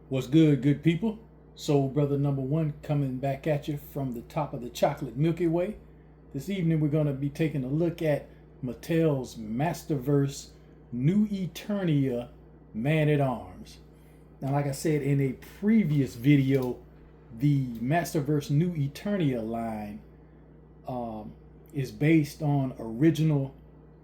What's good, good people? Soul Brother number one coming back at you from the top of the chocolate Milky Way. This evening we're going to be taking a look at Mattel's Masterverse New Eternia Man-at-Arms. Now, like I said in a previous video, the Masterverse New Eternia line is based on original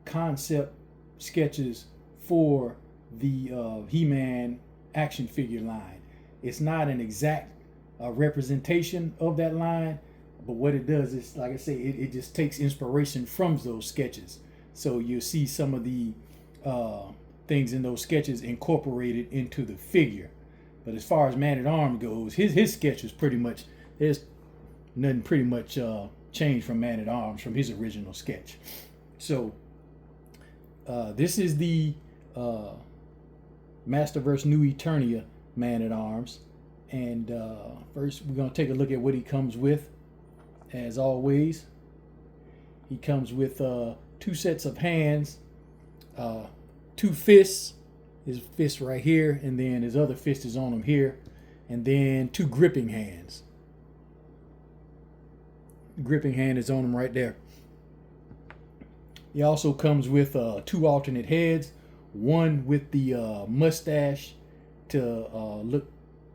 concept sketches for the He-Man action figure line. It's not an exact representation of that line, but what it does is, like I say, it just takes inspiration from those sketches. So you'll see some of the things in those sketches incorporated into the figure. But as far as Man-at-Arms goes, his sketch is pretty much, there's nothing pretty much changed from Man-at-Arms from his original sketch. So this is the Masterverse New Eternia Man-at-Arms. And first we're going to take a look at what he comes with. As always, he comes with two sets of hands, two fists, his fist right here, and then his other fist is on him here, and then two gripping hands. Gripping hand is on him right there. He also comes with two alternate heads, one with the mustache to look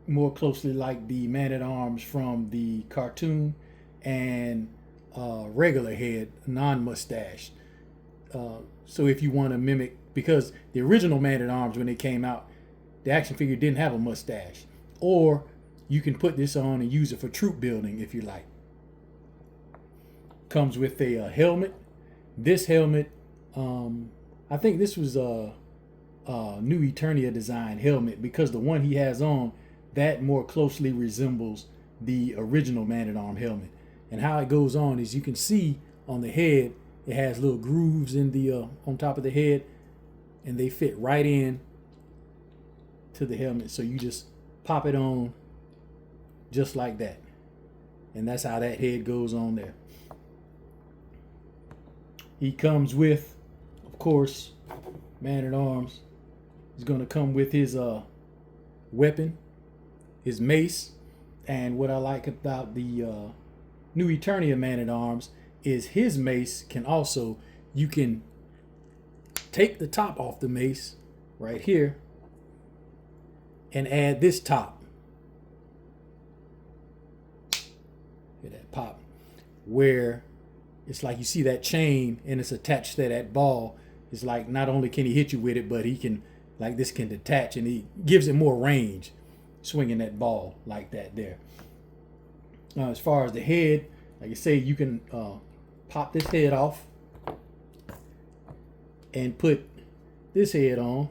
more closely like the Man-at-Arms from the cartoon, and regular head, non-mustache. So if you want to mimic, because the original Man-at-Arms, when they came out, the action figure didn't have a mustache. Or you can put this on and use it for troop building if you like. Comes with a helmet. This helmet, I think this was a New Eternia design helmet, because the one he has on, that more closely resembles the original Man-at-Arms helmet. And how it goes on is, you can see on the head, it has little grooves in the on top of the head, and they fit right in to the helmet. So you just pop it on just like that. And that's how that head goes on there. He comes with, of course, Man-at-Arms is going to come with his weapon, his mace. And what I like about the New Eternia Man-at-Arms is his mace can also, you can take the top off the mace right here and add this top. Hear that pop? Where it's like you see that chain and it's attached to that ball. It's like not only can he hit you with it, but he can, like this can detach, and he gives it more range swinging that ball like that there. As far as the head, like I say, you can pop this head off and put this head on.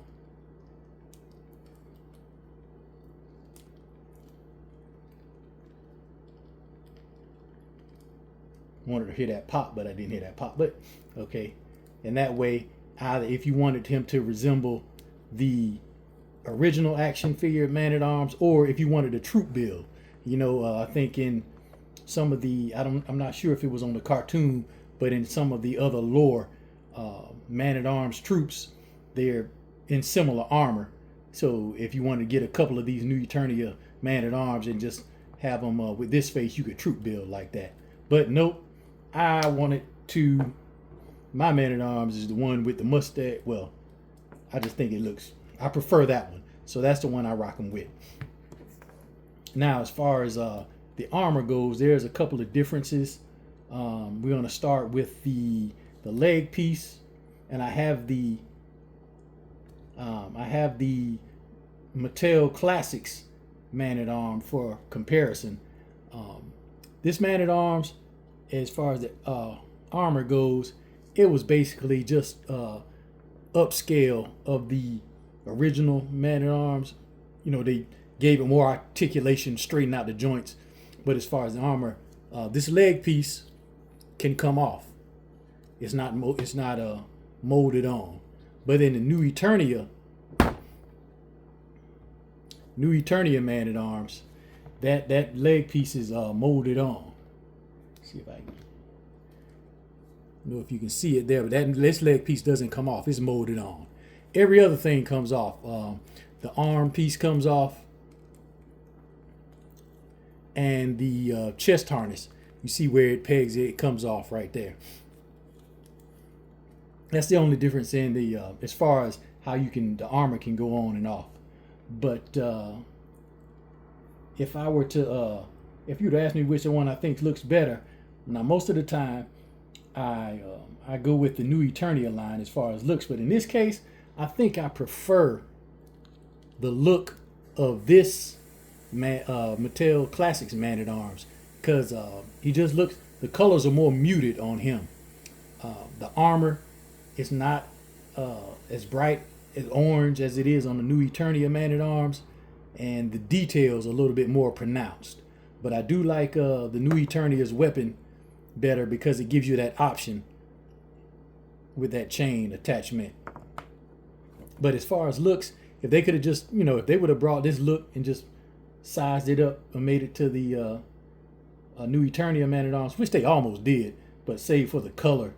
Wanted to hear that pop, but I didn't hear that pop. But okay, and that way, either if you wanted him to resemble the original action figure Man-at-Arms, or if you wanted a troop build, I think in some of the, I'm not sure if it was on the cartoon, but in some of the other lore, Man-at-Arms troops, they're in similar armor. So if you want to get a couple of these New Eternia Man-at-Arms and just have them with this face, you could troop build like that. But nope, I wanted to, my Man-at-Arms is the one with the mustache. Well, I just think I prefer that one. So that's the one I rock them with. Now, as far as the armor goes, there's a couple of differences. We're going to start with the leg piece, and I have the Mattel Classics Man-at-Arms for comparison. This Man-at-Arms, as far as the armor goes, it was basically just upscale of the original Man-at-Arms. They gave it more articulation, straightened out the joints. But as far as the armor, this leg piece can come off. It's not molded on. But in the New Eternia Man-at-Arms, that leg piece is molded on. Let's see if I know if you can see it there, but this leg piece doesn't come off. It's molded on. Every other thing comes off. The arm piece comes off. and the chest harness. You see where it pegs it comes off right there. That's the only difference in the as far as how the armor can go on and off. But if I were to if you'd ask me which one I think looks better, now most of the time I go with the new Eternia line as far as looks, but in this case I think I prefer the look of this Mattel Classics Man at Arms, because he just looks, the colors are more muted on him. The armor is not as bright as orange as it is on the new Eternia Man at Arms, and the details are a little bit more pronounced. But I do like the new Eternia's weapon better because it gives you that option with that chain attachment. But as far as looks, if they could have just, if they would have brought this look and just sized it up and made it to the new Eternia Man at Arms, which they almost did, but save for the color.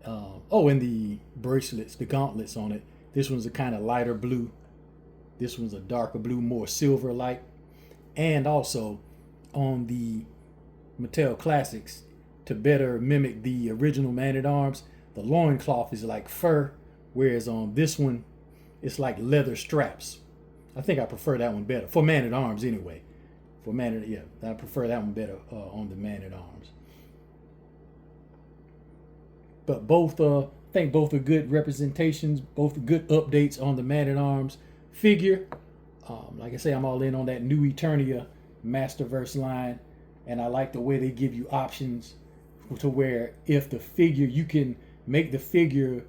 And the bracelets, the gauntlets on it. This one's a kind of lighter blue. This one's a darker blue, more silver like. And also on the Mattel Classics, to better mimic the original Man at Arms, the loincloth is like fur, whereas on this one, it's like leather straps. I think I prefer that one better for Man at Arms anyway. I prefer that one better on the Man at Arms. But both, I think both are good representations, both good updates on the Man at Arms figure. Like I say, I'm all in on that new Eternia Masterverse line, and I like the way they give you options to where if the figure, you can make the figure,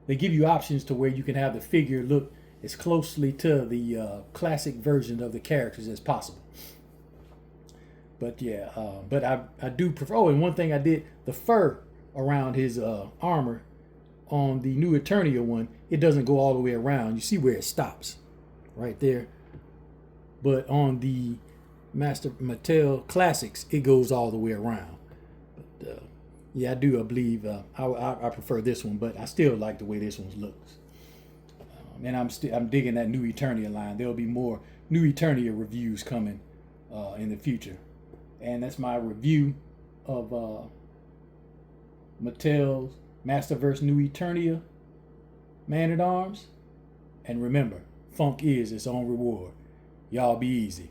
they give you options to where you can have the figure look as closely to the classic version of the characters as possible. But yeah, but I do prefer, and one thing I did, the fur around his armor on the new Eternia one, it doesn't go all the way around. You see where it stops right there. But on the Mattel Classics, it goes all the way around. But yeah, I believe I prefer this one, but I still like the way this one looks. And I'm digging that new Eternia line. There'll be more new Eternia reviews coming in the future. And that's my review of Mattel's Masterverse New Eternia Man at Arms. And remember, funk is its own reward. Y'all be easy.